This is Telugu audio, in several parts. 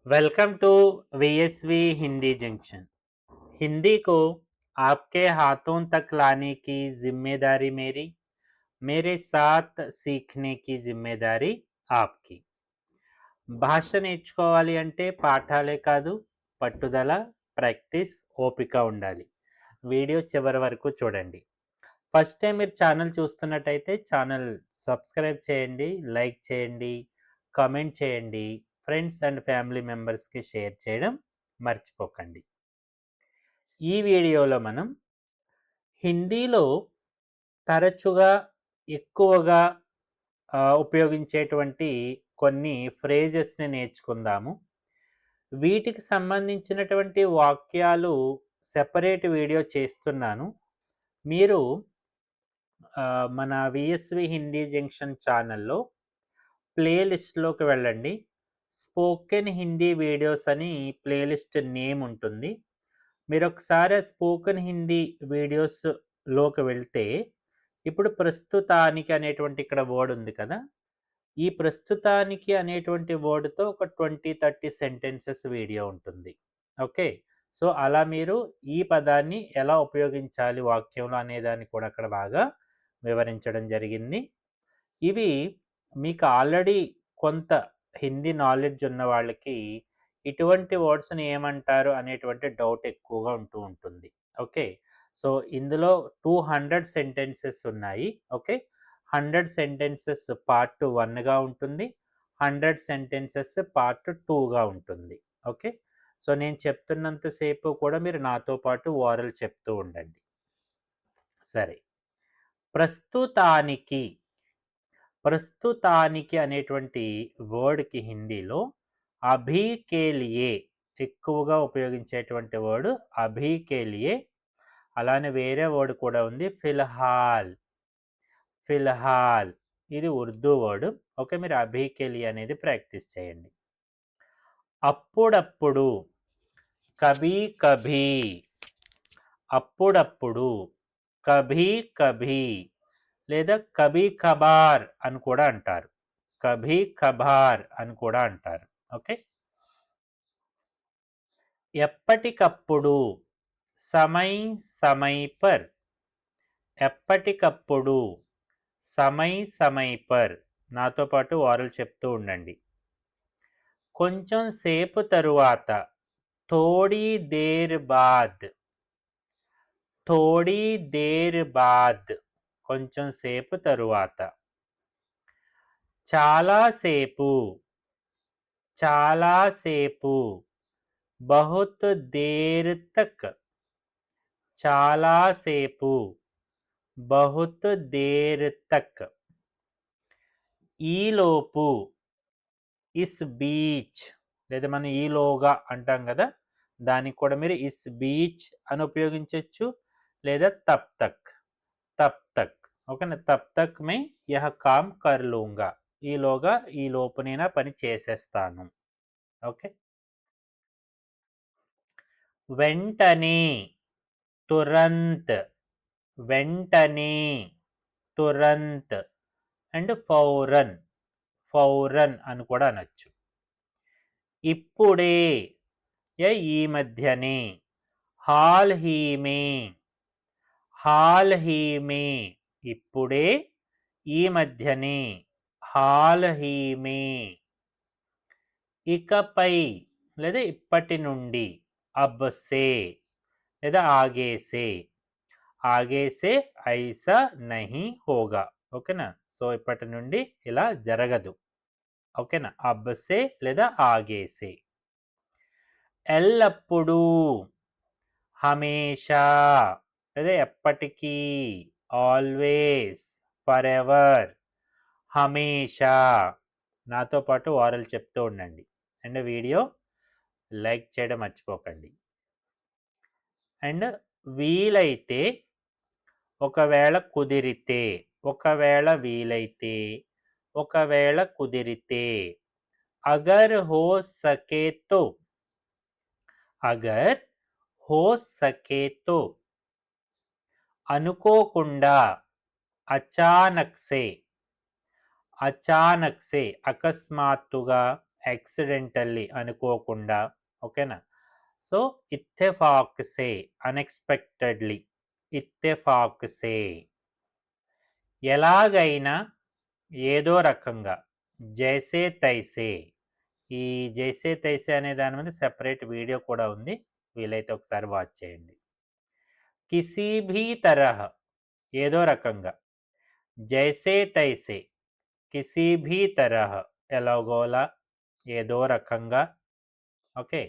Welcome to VSV Hindi junction. हिंदी को आपके हाथों तक लाने की जिम्मेदारी मेरी, मेरे साथ सीखने की जिम्मेदारी आपकी। భాష నేర్చుకోవాలి అంటే పాఠాలే కాదు, పట్టుదల, ప్రాక్టీస్, ఓపిక ఉండాలి. వీడియో చివరి వరకు చూడండి. ఫస్ట్ టైం మీరు ఛానల్ చూస్తున్నట్టయితే ఛానల్ సబ్స్క్రైబ్ చేయండి, లైక్ చేయండి, కామెంట్ చేయండి, ఫ్రెండ్స్ అండ్ ఫ్యామిలీ మెంబర్స్కి షేర్ చేయడం మర్చిపోకండి. ఈ వీడియోలో మనం హిందీలో తరచుగా ఎక్కువగా ఉపయోగించేటువంటి కొన్ని ఫ్రేజెస్ని నేర్చుకుందాము. వీటికి సంబంధించినటువంటి వాక్యాలు సెపరేట్ వీడియో చేస్తున్నాను. మీరు మన విఎస్వి హిందీ జంక్షన్ ఛానల్లో ప్లేలిస్ట్లోకి వెళ్ళండి. స్పోకెన్ హిందీ వీడియోస్ అని ప్లేలిస్ట్ నేమ్ ఉంటుంది. మీరు ఒకసారి స్పోకెన్ హిందీ వీడియోస్లోకి వెళ్తే ఇప్పుడు ప్రస్తుతానికి అనేటువంటి ఇక్కడ వర్డ్ ఉంది కదా, ఈ ప్రస్తుతానికి అనేటువంటి వర్డ్తో ఒక 20-30 సెంటెన్సెస్ వీడియో ఉంటుంది. ఓకే, సో అలా మీరు ఈ పదాన్ని ఎలా ఉపయోగించాలి వాక్యంలో అనేదాన్ని కూడా అక్కడ బాగా వివరించడం జరిగింది. ఇవి మీకు ఆల్రెడీ కొంత హిందీ నాలెడ్జ్ ఉన్న వాళ్ళకి ఇటువంటి వర్డ్స్ని ఏమంటారు అనేటువంటి డౌట్ ఎక్కువగా ఉంటుంది. ఓకే, సో ఇందులో 200 సెంటెన్సెస్ ఉన్నాయి. ఓకే, 100 సెంటెన్సెస్ పార్ట్ 1గా ఉంటుంది, 100 సెంటెన్సెస్ పార్ట్ 2గా ఉంటుంది. ఓకే, సో నేను చెప్తున్నంతసేపు కూడా మీరు నాతో పాటు ఓరల్ చెప్తూ ఉండండి. సరే, ప్రస్తుతానికి ప్రస్తుతానికి అనేటువంటి వర్డ్కి హిందీలో అభీ కే లియే ఎక్కువగా ఉపయోగించేటువంటి వర్డ్ అభీ కే లియే. అలానే వేరే వర్డ్ కూడా ఉంది ఫిల్హాల్. ఫిల్హాల్ ఇది ఉర్దూ వర్డ్. ఓకే, మీరు అభీ కే లియే అనేది ప్రాక్టీస్ చేయండి. అప్పుడప్పుడు, కభీ కభీ, అప్పుడప్పుడు, కభీ కభీ లేదా కభీ ఖబార్ అని కూడా అంటారు. కభీ ఖబార్ అని కూడా అంటారు. ఓకే, ఎప్పటికప్పుడు, సమై సమై పర్, ఎప్పటికప్పుడు, సమై సమై పర్. నాతో పాటు ఓరల్ చెప్తూ ఉండండి. కొంచెం సేపు తరువాత, థోడీ దేర్ బాద్, థోడీ దేర్ బాద్, కొంచెం సేపు తరువాత. చాలాసేపు, చాలాసేపు, బహుత్ దేర్ తక్, చాలాసేపు, బహుత్ దేర్ తక్. ఈలోపు, ఇస్ బీచ్ లేదా మనం ఈలోగా అంటాం కదా, దానికి కూడా మీరు ఇస్ బీచ్ అని ఉపయోగించవచ్చు, లేదా తబ్ తక్, తబ్ తక్. ఓకేనా, తబ్ తక్ మే యహ కామ్ కర్ లూంగా, ఈలోగా ఈ లోపునైనా పని చేసేస్తాను. ఓకే, వెంటనే, తురంత్, వెంటనే, తురంత్ అండ్ ఫౌరన్, ఫౌరన్ అని కూడా అనొచ్చు. ఇప్పుడే, ఈ మధ్యనే, hall he may, hall he may, ఇప్పుడే, ఈ మధ్యనే, హాల్ హీ మే. ఇకపై లేదా ఇప్పటి నుండి, అబ్ సే లేదా ఆగే సే, ఆగే సే ఐసా నహీ హోగా. ఓకేనా, సో ఇప్పటి నుండి ఇలా జరగదు. ఓకేనా, అబ్ సే లేదా ఆగే సే. ఎల్లప్పుడూ, హమేషా లేదా ఎప్పటికీ, ఆల్వేస్, ఫర్ ఎవర్, హమేషా. నాతో పాటు ఓరల్ చెప్తూ ఉండండి అండ్ వీడియో లైక్ చేయడం మర్చిపోకండి. అండ్ వీలైతే, ఒకవేళ కుదిరితే, ఒకవేళ వీలైతే, ఒకవేళ కుదిరితే. అగర్ హో సకే తో, అగర్ హో సకే తో. అనుకోకుండా, అచానక్ సే, అచానక్ సే అకస్మాత్తుగా, యాక్సిడెంటల్లీ అనుకోకుండా, ఓకేనా. సో ఇత్తెఫాక్ సే అన్ఎక్స్పెక్టెడ్లీ, ఇత్తెఫాక్ సే ఎలాగైనా, ఏదో రకంగా, జైసే తైసే. ఈ జైసే తైసే అనే దాని మీద సెపరేట్ వీడియో కూడా ఉంది, వీలైతే ఒకసారి వాచ్ చేయండి. కిసీ భీ తరహ్ ఏదో రకంగా, జైసే తైసే కిసీ భీ తరహ్ ఎలాగోలా, ఏదో రకంగా, ఓకే.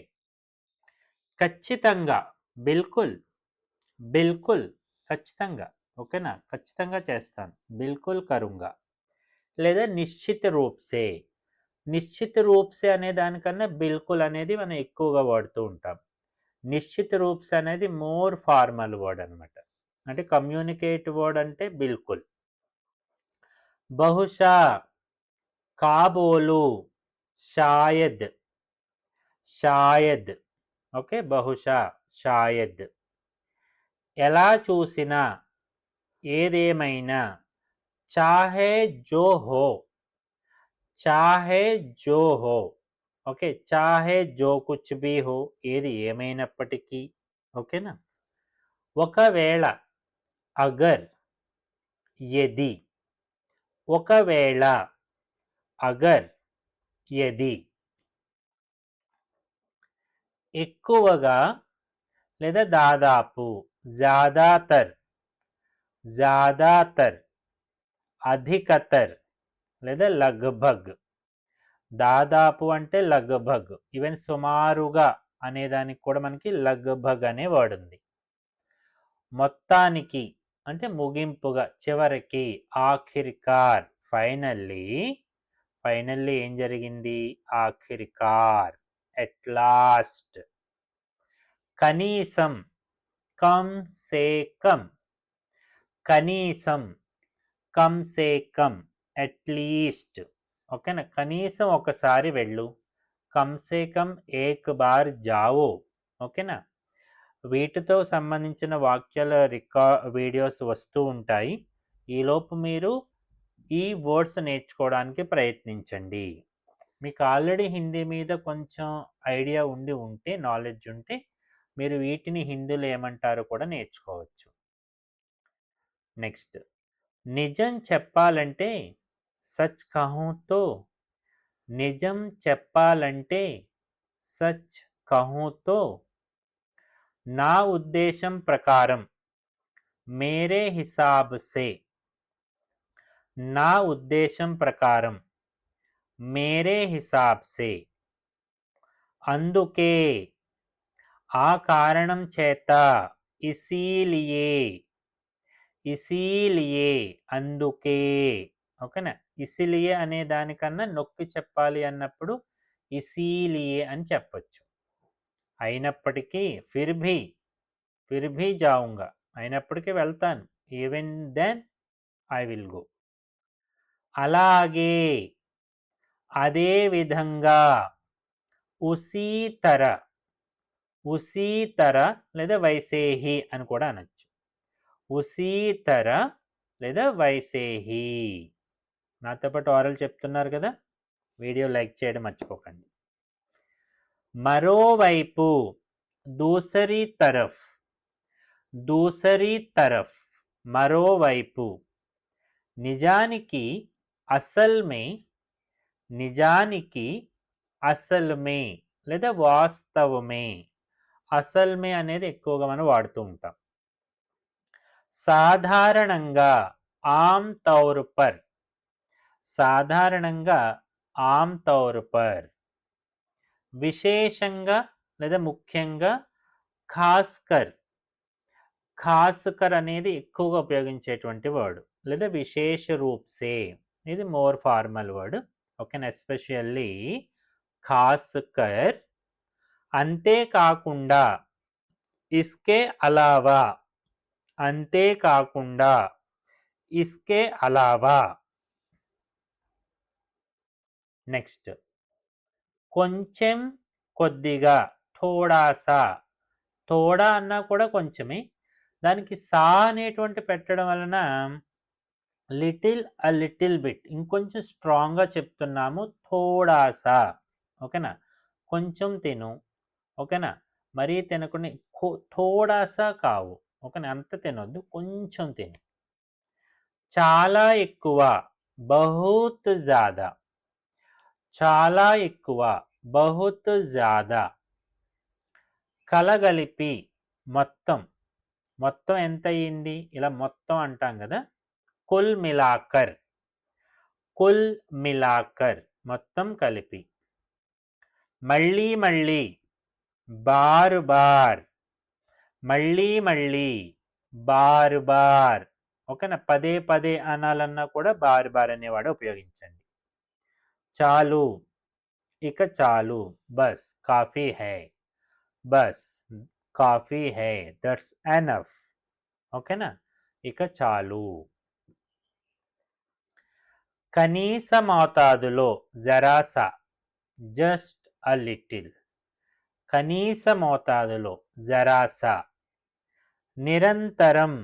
ఖచ్చితంగా, బిల్కుల్, బిల్కుల్ ఖచ్చితంగా, ఓకేనా, ఖచ్చితంగా చేస్తాను, బిల్కుల్ కరుంగా. లేదా నిశ్చిత రూప్సే, నిశ్చిత రూప్సే అనే దానికన్నా బిల్కుల్ అనేది మనం ఎక్కువగా వాడుతూ ఉంటాం. నిశ్చిత రూప్స్ అనేది మోర్ ఫార్మల్ వర్డ్ అనమాట, అంటే కమ్యూనికేట్ వర్డ్ అంటే బిల్కుల్. బహుశా, కాబోలు, షాయద్, షాయద్, ఓకే, బహుశా, షాయద్. ఎలా చూసినా, ఏదేమైనా, చాహే జో హో, చాహే జో హో, ఓకే, చాహే జో కుచ్ భీ హో, ఏది ఏమైనప్పటికీ, ఓకేనా. ఒకవేళ, అగర్, యది, ఒకవేళ, అగర్, యది. ఎక్కువగా లేదా దాదాపు, జ్యాదాతర్, జ్యాదాతర్, అధికతర్ లేదా లగ్భగ్. దాదాపు అంటే లగ్భగ్, ఈవెన్ సుమారుగా అనేదానికి కూడా మనకి లగ్భగ్ అనే వర్డ్ ఉంది. మొత్తానికి అంటే ముగింపుగా, చివరికి, ఆఖిర్కార్, ఫైనల్లీ, ఫైనల్లీ ఏం జరిగింది, ఆఖిర్కార్, ఎట్ లాస్ట్. కనీసం, కమ్ సే కమ్, కనీసం, కమ్ సే కమ్, అట్లీస్ట్, ఓకేనా, కనీసం ఒకసారి వెళ్ళు, కమ్ సే కమ్ ఏక్ బార్ జావో, ఓకేనా. వీటితో సంబంధించిన వాక్యాల వీడియోస్ వస్తూ ఉంటాయి. ఈలోపు మీరు ఈ వర్డ్స్ నేర్చుకోవడానికి ప్రయత్నించండి. మీకు ఆల్రెడీ హిందీ మీద కొంచెం ఐడియా ఉంటే, నాలెడ్జ్ ఉంటే, మీరు వీటిని హిందీలో ఏమంటారో కూడా నేర్చుకోవచ్చు. నెక్స్ట్, నిజం చెప్పాలంటే, సచ్ కహూं తో, నిజం చెప్పాలంటే, సచ్ కహూं తో, నా ఉద్దేశం ప్రకారం, మేరే హిసాబ్ సే, నా ఉద్దేశం ప్రకారం, మేరే హిసాబ్ సే. అందుకే, ఆ కారణం చేత, ఇసీలియే, ఇసీలియే, అందుకే, ఓకేనా. ఇసిలియే అనే దానికన్నా నొక్కి చెప్పాలి అన్నప్పుడు ఇసీలియే అని చెప్పచ్చు. అయినప్పటికీ, ఫిర్భీ జాऊंगा, అయినప్పటికీ వెళ్తాను, even then I will go. అలాగే, అదే విధంగా, ఉసీ తర, ఉసీ తర లేదా వైసేహి అని కూడా అనొచ్చు. ఉసీ తర లేదా వైసేహి. నాతో పాటు ఆరల్ చెప్తున్నారు కదా, వీడియో లైక్ చేయడం మర్చిపోకండి. మరోవైపు, దూసరీ తరఫ్, దూసరీ తరఫ్, మరోవైపు. నిజానికి, అసల్ మే, నిజానికి, అసల్ మే లేదా వాస్తవమే. అసల్ మే అనేది ఎక్కువగా మనం వాడుతూ ఉంటాం. సాధారణంగా, ఆమ్ తౌర్ పర్, సాధారణంగా, ఆమ్ తౌర్ పర్. విశేషంగా లేదా ముఖ్యంగా, ఖాస్కర్, ఖాస్కర్ అనేది ఎక్కువగా ఉపయోగించేటువంటి వర్డ్, లేదా విశేష రూప్సే, ఇది మోర్ ఫార్మల్ వర్డ్, ఓకేనా. ఎస్పెషల్లీ ఖాస్కర్. అంతేకాకుండా, ఇస్కే అలావా, అంతేకాకుండా, ఇస్కే అలావా. నెక్స్ట్, కొంచెం, కొద్దిగా, థోడాసా, థోడా అన్నా కూడా కొంచెమే, దానికి సా అనేటువంటి పెట్టడం వలన లిటిల్, అ లిటిల్ బిట్, ఇంకొంచెం స్ట్రాంగ్గా చెప్తున్నాము, థోడాసా, ఓకేనా. కొంచెం తిను, ఓకేనా. మరీ తినకుండా థోడాసా కావు, ఓకేనా. అంత తినొద్దు, కొంచెం తిను. చాలా ఎక్కువ, బహుత్ జ్యాదా, చాలా ఎక్కువ, బహుత్ జ్యాదా. కలగలిపి, మొత్తం, మొత్తం ఎంత అయ్యింది ఇలా మొత్తం అంటాం కదా, కుల్ మిలాకర్, కుల్ మిలాకర్, మొత్తం కలిపి. మళ్ళీ మళ్ళీ, బార్ బార్, మళ్ళీ మళ్ళీ, బార్ బార్, ఓకేనా. పదే పదే అనాలన్నా కూడా బార్ బార్ అనేవాడు ఉపయోగించండి. చాలు, ఇక చాలు, bus coffee high, bus coffee high, that's enough, ఓకేనా. ఇక చాలు. కనీస మోతాదులో, జరాసా, జస్ట్ అ లిటిల్, కనీస మోతాదులో, జరాసా. నిరంతరం,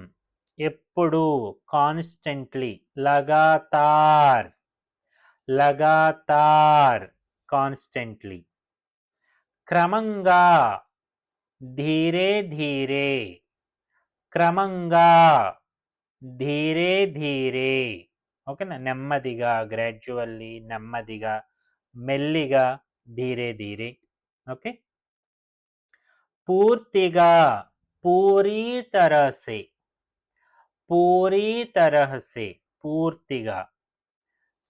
ఎప్పుడు, కాన్స్టెంట్లీ, లగాతార్, లగాతార్, కాన్స్టెంట్లీ. క్రమంగా, ధీరే ధీరే, క్రమంగా, ధీరే ధీరే, ఓకేనా. నెమ్మదిగా, గ్రాడ్యువల్లీ, నెమ్మదిగా, మెల్లిగా, ధీరే ధీరే, ఓకే. పూర్తిగా, పూరీ తరహసే, పూరీ తరహసే, పూర్తిగా.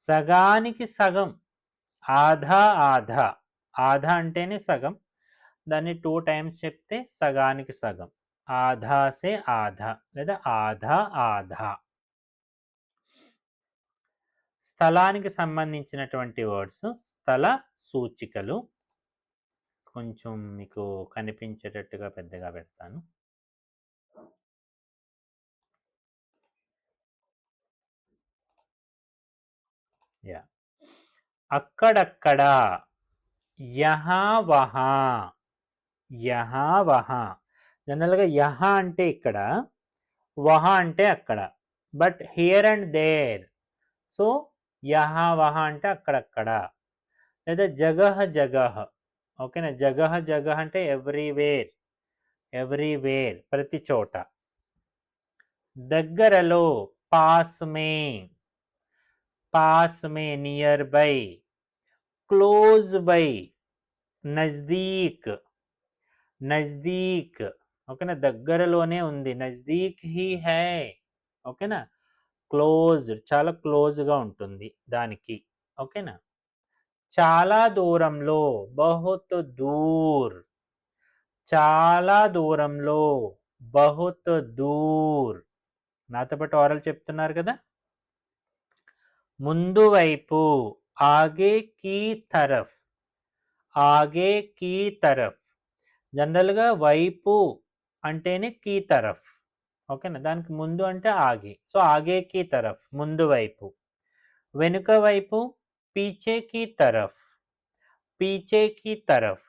సగానికి సగం, ఆధా ఆధా, ఆధా అంటేనే సగం, దాన్ని 2 టైమ్స్ చెప్తే సగానికి సగం. ఆధా సే ఆధా లేదా ఆధా ఆధా. స్థలానికి సంబంధించినటువంటి వర్డ్స్, స్థల సూచికలు. కొంచెం మీకు కనిపించేటట్టుగా పెద్దగా పెడతాను. యా. అక్కడక్కడ, యహా వహా, యహా వహా. జనరల్గా యహా అంటే ఇక్కడ, వహా అంటే అక్కడ, but here and there. So యహా వహా అంటే అక్కడక్కడ, లేదా జగహ జగహ, ఓకేనా. జగహ జగహ అంటే ఎవ్రీవేర్, ఎవ్రీవేర్, ప్రతి చోట. దగ్గరలో, పాస్ మే, పాస్ మే, నియర్ బై. క్లోజ్ బై, నజ్దీక్, నజ్దీక్, ఓకేనా. దగ్గరలోనే ఉంది, నజ్దీక్ హీ హై, ఓకేనా. క్లోజ్, చాలా క్లోజ్గా ఉంటుంది దానికి, ఓకేనా. చాలా దూరంలో, బహుత్ దూర్, చాలా దూరంలో, బహుత్ దూర్. నాతో పాటు ఓరల్ చెప్తున్నారు కదా. ముందు వైపు, ఆగే కీ తరఫ్, ఆగే కీ తరఫ్. జనరల్గా వైపు అంటేనే కీ తరఫ్, ఓకేనా. దానికి ముందు అంటే ఆగే, సో ఆగే కీ తరఫ్, ముందు వైపు. వెనుక వైపు, పీచే కీ తరఫ్, పీచే కీ తరఫ్,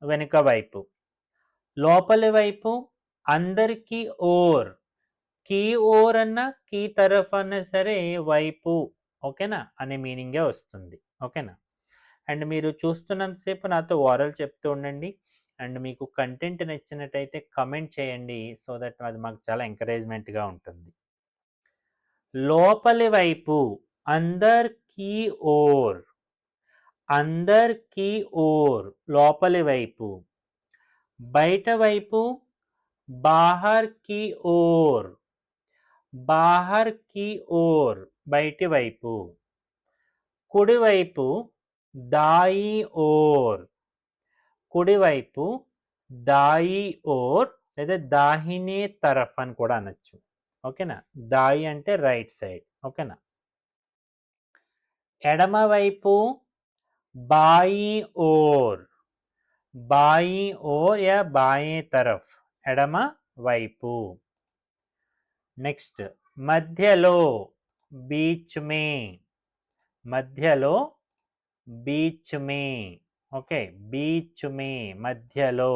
వెనుక వైపు. లోపలి వైపు, అందర్ కి ఓర్, కీ ఓర్ అన్న కీ తరఫ్ అన్నా సరే వైపు, ఓకేనా అనే మీనింగే వస్తుంది, ఓకేనా. అండ్ మీరు చూస్తున్నంతసేపు నాతో ఓరల్ చెప్తూ ఉండండి. అండ్ మీకు కంటెంట్ నచ్చినట్టయితే కమెంట్ చేయండి, సో దట్ అది మాకు చాలా ఎంకరేజ్మెంట్గా ఉంటుంది. లోపలి వైపు, అందర్ కి ఓర్, అందర్ కి ఓర్, లోపలి వైపు. బయట వైపు, బాహర్ కి ఓర్, బాహర్ కి ఓర్, బయటి వైపు. కుడివైపు, దాయి ఓర్, కుడివైపు, దాయి ఓర్, లేదా దాహినే తరఫ్ అని కూడా అనొచ్చు, ఓకేనా. దాయి అంటే రైట్ సైడ్, ఓకేనా. ఎడమవైపు, బాయి ఓర్, బాయి ఓర్ యా బాయే తరఫ్, ఎడమ వైపు. నెక్స్ట్, మధ్యలో, బీచ్ మే, మధ్యలో, బీచ్ మే, ఓకే. బీచ్ మే, మధ్యలో.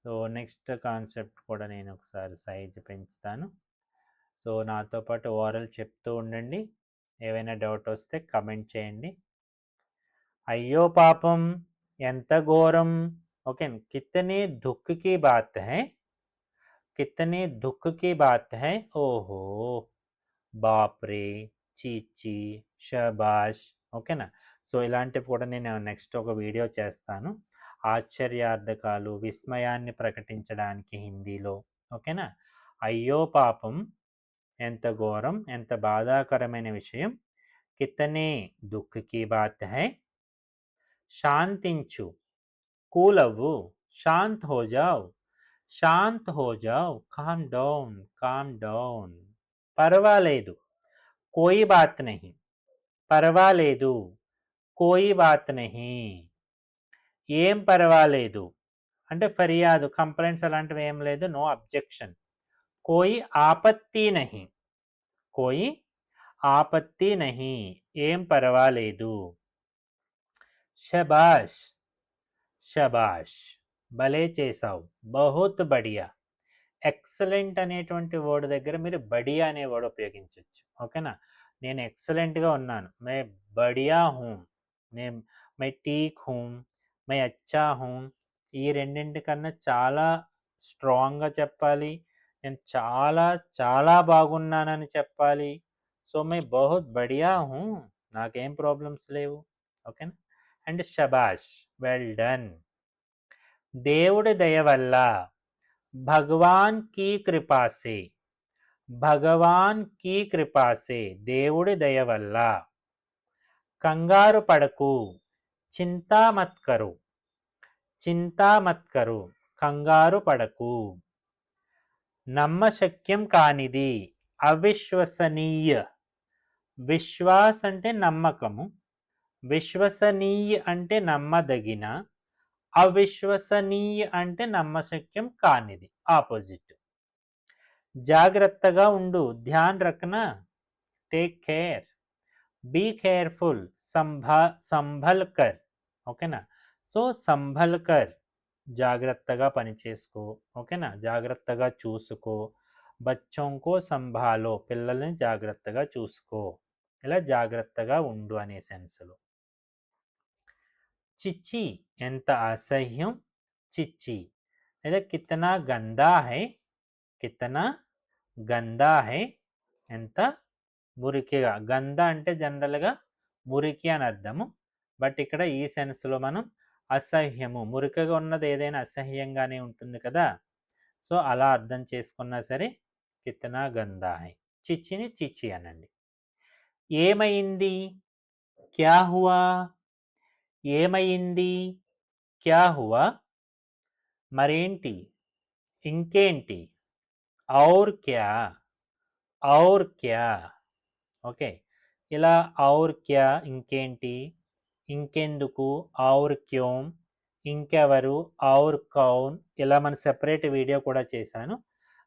సో నెక్స్ట్ కాన్సెప్ట్ కూడా నేను ఒకసారి సైజ్ పెంచుతాను. సో నాతో పాటు ఓరల్ చెప్తూ ఉండండి. ఏవైనా డౌట్ వస్తే కమెంట్ చేయండి. అయ్యో పాపం, ఎంత ఘోరం. ఓకే, కితనే దుఃఖ్ కి బాత్ హై, కితనే దుఃఖ్ కి బాత్ హై. ఓహో, బాప్రే, చీచీ, షబాష్. ఓకేనా. సో ఇలాంటివి కూడా నేను నెక్స్ట్ ఒక వీడియో చేస్తాను, ఆశ్చర్యార్థకాలు, విస్మయాన్ని ప్రకటించడానికి హిందీలో. ఓకేనా. అయ్యో పాపం, ఎంత ఘోరం, ఎంత బాధాకరమైన విషయం. కితనే దుఃఖ్ కి బాత్ హై. శాంతించు, కూల్ అవ్వు, శాంత్ హో జావ్, శాంత్ హో జావ్, కామ్ డౌన్, కామ్ డౌన్. పర్వాలేదు, కోయి బాత్ నహీ, పర్వాలేదు, కోయి బాత్ నహీ. ఏం పర్వాలేదు అంటే ఫిర్యాదు, కంప్లైంట్స్ అలాంటివి ఏం లేదు, నో అబ్జెక్షన్. కోయి ఆపత్తి నహీ, కోయి ఆపత్తి నహీ, ఏం పర్వాలేదు. షబాష్, షబాష్, భలే చేసావు, బహుత్ బడియా. ఎక్సలెంట్ అనేటువంటి వర్డ్ దగ్గర మీరు బడియా అనే వర్డ్ ఉపయోగించవచ్చు. ఓకేనా. నేను ఎక్సలెంట్గా ఉన్నాను, మే బడియా హూ, నేను మై టీక్ హూ, మై అచ్చా హూ. ఈ రెండింటికన్నా చాలా స్ట్రాంగ్గా చెప్పాలి, నేను చాలా చాలా బాగున్నానని చెప్పాలి. సో మై బహుత్ బడియా హూ, నాకేం ప్రాబ్లమ్స్ లేవు. ఓకేనా. అండ్ షబాష్, వెల్ డన్. దేవుడి దయ వల్ల, భగవాన్ की कृपा से, భగవాన్ की कृपा से, దేవుడి దయ వల్ల. కంగారు పడకు, చింతా మత్ కరు, చింతా మత్ కరు, కంగారు పడకు. నమ్మశక్యం కానిది, అవిశ్వసనీయ. విశ్వాస్ అంటే నమ్మకము, విశ్వసనీయ అంటే నమ్మదగిన, అవిశ్వసనీయ అంటే నమ్మశక్యం కానిది, ఆపోజిట్. జాగ్రత్తగా ఉండు, ధ్యాన్ రఖనా, టేక్ కేర్, బీ కేర్ఫుల్, సంభల్ కర్. ఓకేనా. సో సంభల్ కర్, జాగ్రత్తగా పని చేసుకో. ఓకేనా, జాగ్రత్తగా చూసుకో. బచ్చోంకో సంభాలో, పిల్లల్ని జాగ్రత్తగా చూసుకో. ఇలా జాగ్రత్తగా ఉండు అనే సెన్స్లో. చిచ్చి, ఎంత అసహ్యం, చిచ్చి. లేదా కితనా గందా హై, కితనా గందా హై, ఎంత మురికిగా. గంద అంటే జనరల్గా మురికి అని అర్థము, బట్ ఇక్కడ ఈ సెన్స్లో మనం అసహ్యము, మురికిగా ఉన్నది ఏదైనా అసహ్యంగానే ఉంటుంది కదా. సో అలా అర్థం చేసుకున్నా సరే కితనా గందా హై. చిచ్చిని చిచ్చి అనండి. ఏమైంది, క్యా హువా, ఏమైంది, క్యా హువా. మరేంటి, ఇంకేంటి, ఔర్ క్యా, ఔర్ క్యా. ఓకే, ఇలా ఔర్ క్యా ఇంకేంటి, ఇంకెందుకు, ఔర్ క్యోం, ఇంకెవరు, ఔర్ కౌన్. ఇలా మన సెపరేట్ వీడియో కూడా చేశాను,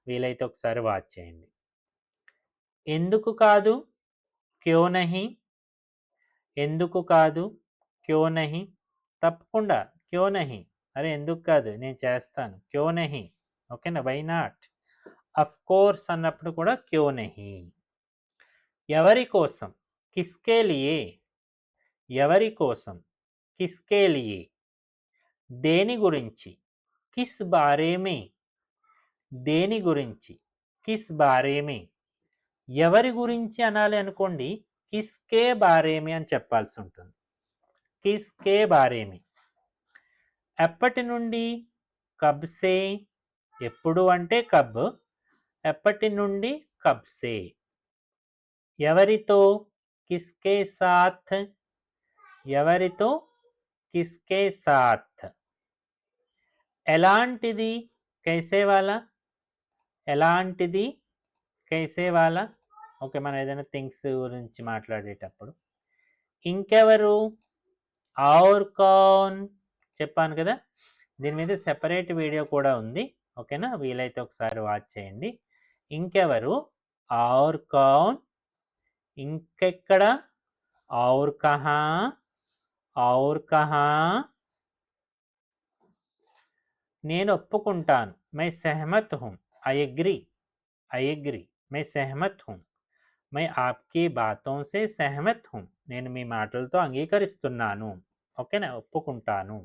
వీలైతే ఒకసారి వాచ్ చేయండి. ఎందుకు కాదు, క్యో నహీ, ఎందుకు కాదు, క్యో నహీ. తప్పకుండా, క్యో నహీ, అరే ఎందుకు కాదు, నేను చేస్తాను, క్యో నహీ. ఓకేనా, వై నాట్. అఫ్ కోర్స్ అన్నప్పుడు కూడా క్యో నహీ. ఎవరి కోసం, కిస్కే లియే, ఎవరి కోసం, కిస్కే లియే. దేని గురించి, కిస్ బారేమే, దేని గురించి, కిస్ బారేమే. ఎవరి గురించి అనాలి అనుకోండి, కిస్కే బారేమే అని చెప్పాల్సి ఉంటుంది, కిస్కే బారేమే. ఎప్పటి నుండి, కబ్సే, ఎప్పుడు అంటే కబ్, ఎప్పటి నుండి, కబ్సే. ఎవరితో, కిస్కే సాథ్, ఎవరితో, కిస్కే సాథ్. ఎలాంటిది, కైసే వాలా, ఎలాంటిది, కైసే వాలా. ఓకే, మనం ఏదైనా థింగ్స్ గురించి మాట్లాడేటప్పుడు. ఇంకెవరు, ఔర్ కౌన్, చెప్పాను కదా. దీని మీద సెపరేట్ వీడియో కూడా ఉంది. ఓకేనా, వీలైతే ఒకసారి వాచ్ చేయండి. ఇంకెవరు, ఔర్ కౌన్, ఇంకెక్కడ, ఔర్ కహా, ఔర్ కహా. నేను ఒప్పుకుంటాను, మై సెహమత్ హూ, ఐ అగ్రీ, ఐ అగ్రీ, మై సెహమత్ హూ, మై ఆప్కి బాతోం సే సెహమత్ హూ, నేను మీ మాటలతో అంగీకరిస్తున్నాను. ఓకేనా, ఒప్పుకుంటాను.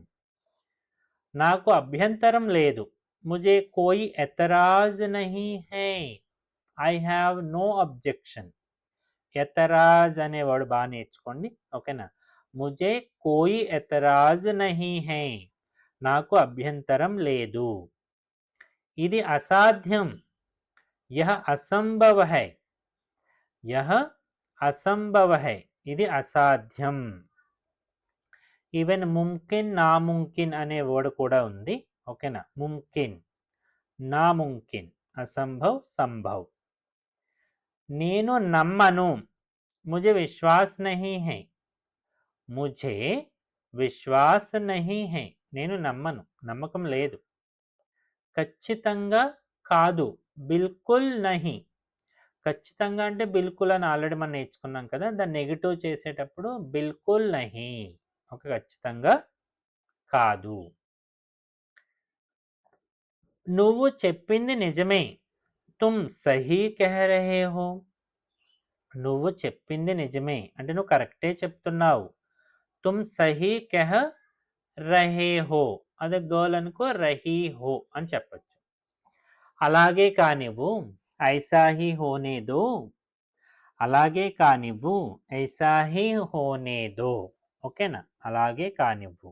నాకు అభ్యంతరం లేదు. ముझे कोई एतराज नहीं है. I have no objection. ఎతరాజ్ అనే వర్డ్ బాగా నేర్చుకోండి. ఓకేనా. ముझे कोई एतराज नहीं है. నాకు అభ్యంతరం లేదు. ఇది అసాధ్యం. यह असंभव है. यह असंभव है. ఇది అసాధ్యం. ఈవెన్ ముమ్కిన్ నాముమ్కిన్ అనే వర్డ్ కూడా ఉంది. ఓకేనా. ముమ్కిన్ నాముమ్కిన్, అసంభవ్ సంభవ్. నేను నమ్మను. मुझे विश्वास नहीं है. मुझे విశ్వాస్ నహీ హై. నేను నమ్మను, నమ్మకం లేదు. ఖచ్చితంగా కాదు. బిల్కుల్ నహీ. ఖచ్చితంగా అంటే బిల్కుల్ అని ఆల్రెడీ మనం నేర్చుకున్నాం కదా, దాన్ని నెగిటివ్ చేసేటప్పుడు బిల్కుల్ నహీ. ఒక ఖచ్చితంగా కాదు. నువ్వు చెప్పింది నిజమే. తుమ్ సహీ కహ రహే హో. నువ్వు చెప్పింది నిజమే అంటే నువ్వు కరెక్టే చెప్తున్నావు. తుమ్ సహీ కహ రహే హో. అదే గర్ల్ అనుకో, రహీ హో అని చెప్పచ్చు. అలాగే కానివ్వు. ఐసా హీ హోనే దో. అలాగే కానివ్వు. ఐసా హీ హోనే దో. ఓకేనా. అలాగే కానివ్వు.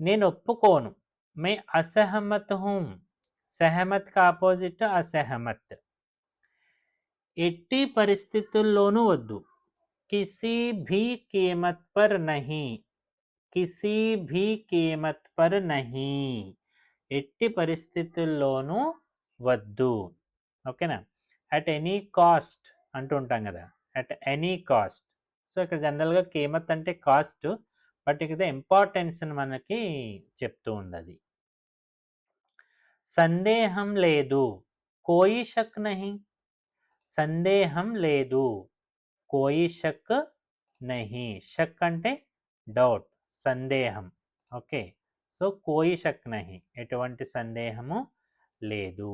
నేను ఒప్పుకోను. మే అసహమత్ హూం. సహమత్ కా ఆపోజిట్ అసహమత్. ఎట్టి పరిస్థితుల్లోనూ వద్దు. కిసీ భీ కీమత్ పర్ నహీ. కిసీ భీ కీమత్ పర్ నహీ. ఎట్టి పరిస్థితుల్లోనూ వద్దు. ఓకేనా. అట్ ఎనీ కాస్ట్ అంటూ ఉంటాం కదా, అట్ ఎనీ కాస్ట్. సో ఇక్కడ జనరల్గా కీమత్ అంటే కాస్ట్, బట్ ఇక్కడ ఇంపార్టెన్స్ మనకి చెప్తూ ఉంది అది. సందేహం లేదు. కోయి షక్ నహీ. సందేహం లేదు. కోయి షక్ నహీ. షక్ అంటే డౌట్, సందేహం. ఓకే. సో కోయి షక్ నహీ, ఎటువంటి సందేహము లేదు.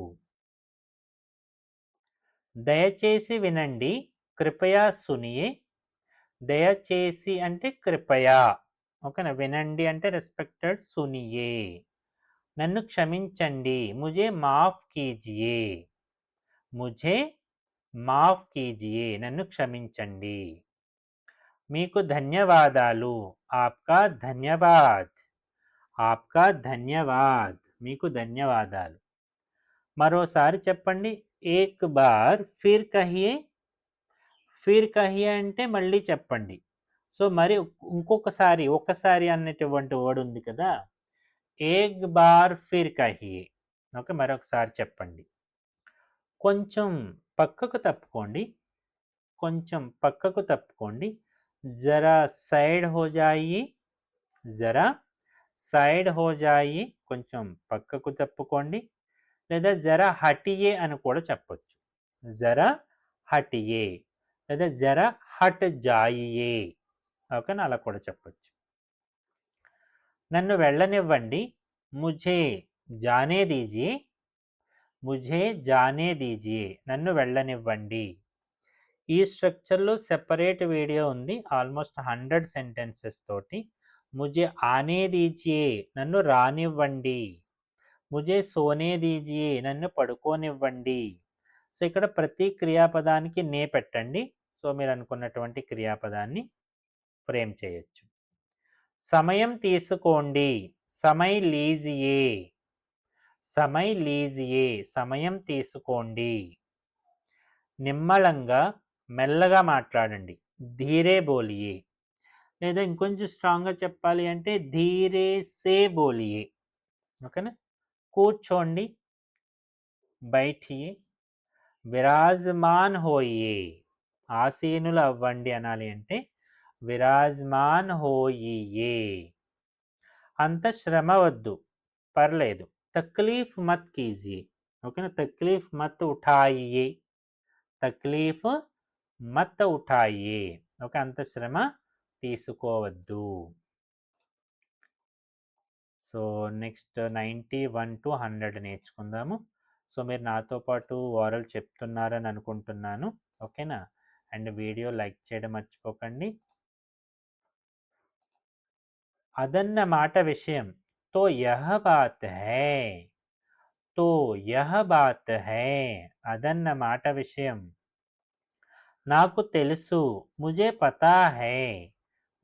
దయచేసి వినండి. కృపయా సునియే. దయచేసి అంటే కృపయా. ఓకేనా. వినండి అంటే రెస్పెక్టెడ్. సునియే నన్ను క్షమించండి. ముझे మాఫ్ కీజియే. ముझे మాఫ్ కీజియే, నన్ను క్షమించండి. మీకు ధన్యవాదాలు. ఆప్కా ధన్యవాద్. ఆప్కా ధన్యవాద్, మీకు ధన్యవాదాలు. మరోసారి చెప్పండి. ఏక్ బార్ ఫిర్ కహియే. ఫిర్ కహియే అంటే మళ్ళీ చెప్పండి. సో మరి ఇంకొకసారి, ఒక్కసారి అన్నటువంటి వర్డ్ ఉంది కదా, ఏక్ బార్ ఫిర్ కహియే. ఓకే, మరొకసారి చెప్పండి. కొంచెం పక్కకు తప్పుకోండి. కొంచెం పక్కకు తప్పుకోండి. జరా సైడ్ హో జాయియే. జరా సైడ్ హో జాయియే. కొంచెం పక్కకు తప్పుకోండి. లేదా జరా హటియే అని కూడా చెప్పొచ్చు. జరా హటియే లేదా జరా హట్ జాయియే. ఓకేనా, అలా కూడా చెప్పొచ్చు. నన్ను వెళ్ళనివ్వండి. ముझे జానే దీజియే. ముझे జానే దీజియే, నన్ను వెళ్ళనివ్వండి. ఈ స్ట్రక్చర్లో సెపరేట్ వీడియో ఉంది, ఆల్మోస్ట్ 100 సెంటెన్సెస్ తోటి. ముझे ఆనే దీజియే, నన్ను రానివ్వండి. ముझे సోనే దీజియే, నన్ను పడుకోనివ్వండి. సో ఇక్కడ ప్రతి క్రియాపదానికి నే పెట్టండి. సో మీరు అనుకున్నటువంటి క్రియాపదాన్ని ఫ్రేమ్ చేయొచ్చు. సమయం తీసుకోండి. సమయ్ లీజియే. సమయ్ లీజియే, సమయం తీసుకోండి. నిమ్మళంగా, మెల్లగా మాట్లాడండి. ధీరే బోలియే. లేదా ఇంకొంచెం స్ట్రాంగ్గా చెప్పాలి అంటే ధీరే సే బోలియే. ఓకేనా. కూర్చోండి. బైఠియే. విరాజమాన్ హోయియే. ఆసీనులు అవ్వండి అనాలి అంటే విరాజమాన్ హోయియే. అంత శ్రమ వద్దు, పర్లేదు. తక్లీఫ్ మత్ కీజియే. ఓకేనా. తక్లీఫ్ మత్ ఉఠాయియే. తక్లీఫ్ మత్ ఉఠాయియే. ఓకే, అంత శ్రమ తీసుకోవద్దు. సో నెక్స్ట్ 91 to 100 నేర్చుకుందాము. సో మీరు నాతో పాటు ఓరల్ చెప్తున్నారని అనుకుంటున్నాను. ఓకేనా. అండ్ వీడియో లైక్ చేయడం మర్చిపోకండి. అదన్నమాట విషయం. తో యహ బాత్ హై. తో యహ బాత్ హై. అదన్నమాట విషయం. నాకు తెలుసు. ముజే పతా హై.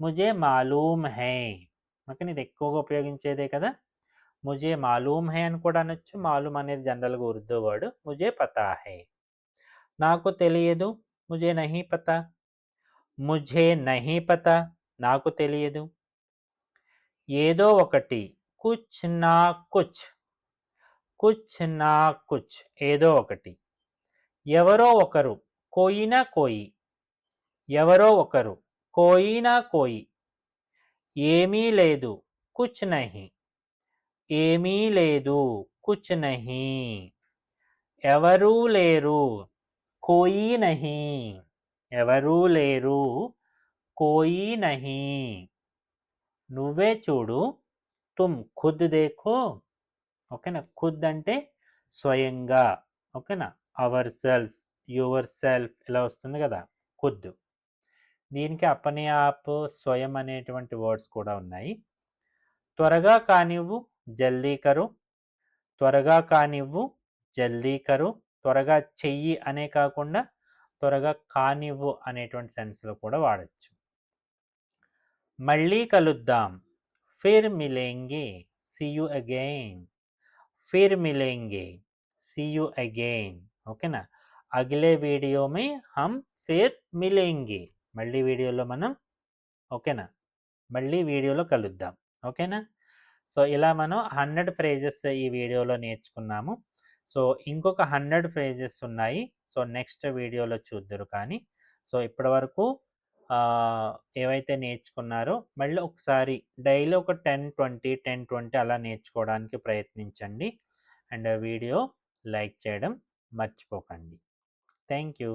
ముజే మాలూమ్ హై. ఓకేనా, ఇది ఎక్కువగా ఉపయోగించేదే కదా. ముజే మాలూమ్ హై అని కూడా అనొచ్చు. మాలూమ్ అనేది జనరల్‌గా ఉర్దూ వర్డ్. ముజే పతా హై. నాకు తెలియదు. ముజే నహీ పతా. ముझे नहीं పతా. నాకు తెలియదు. ఏదో ఒకటి. కుచ్ నా కుచ్. కుచ్ నా కుచ్. ఏదో ఒకటి. ఎవరో ఒకరు. కోయి నా కోయి. ఎవరో ఒకరు. కోయి నా కోయి. ఏమీ లేదు. కుచ్ నహీ. ఏమీ లేదు. కుచ్ నహీ. ఎవరూ లేరు. కోయి నహీ. ఎవరూ లేరు. కోయి నహీ. నువ్వే చూడు. తుమ్ ఖుద్ దేఖో. ఓకేనా, ఖుద్ అంటే స్వయంగా. ఓకేనా, అవర్ సెల్ఫ్, యువర్ సెల్ఫ్ ఇలా వస్తుంది కదా ఖుద్. దీనికి అపనే ఆప్, స్వయం అనేటువంటి వర్డ్స్ కూడా ఉన్నాయి. త్వరగా కానివ్వు, జల్దీ కరు. త్వరగా కానివ్వు, జల్దీ కరు. త్వరగా చెయ్యి అనే కాకుండా త్వరగా కానివ్వు అనేటువంటి సెన్స్లో కూడా వాడచ్చు. మళ్ళీ కలుద్దాం. ఫిర్ మిలేంగే. See you again. फिर मिलेंगे. सी यू अगेन. ఓకేనా, అగలే వీడియో మే హమ్ ఫిర్ మిలేంగే. మళ్ళీ వీడియోలో మనం, ఓకేనా, మళ్ళీ వీడియోలో కలుద్దాం. ఓకేనా. సో ఇలా మనం 100 ఫ్రేజెస్ ఈ వీడియోలో నేర్చుకున్నాము. సో ఇంకొక 100 ఫ్రేజెస్ ఉన్నాయి. సో నెక్స్ట్ వీడియోలో చూద్దురు కానీ. సో ఇప్పటివరకు ఏవైతే నేర్చుకున్నారో మళ్ళీ ఒకసారి డైలీ ఒక 10-20 అలా నేర్చుకోవడానికి ప్రయత్నించండి. అండ్ వీడియో లైక్ చేయడం మర్చిపోకండి. Thank you.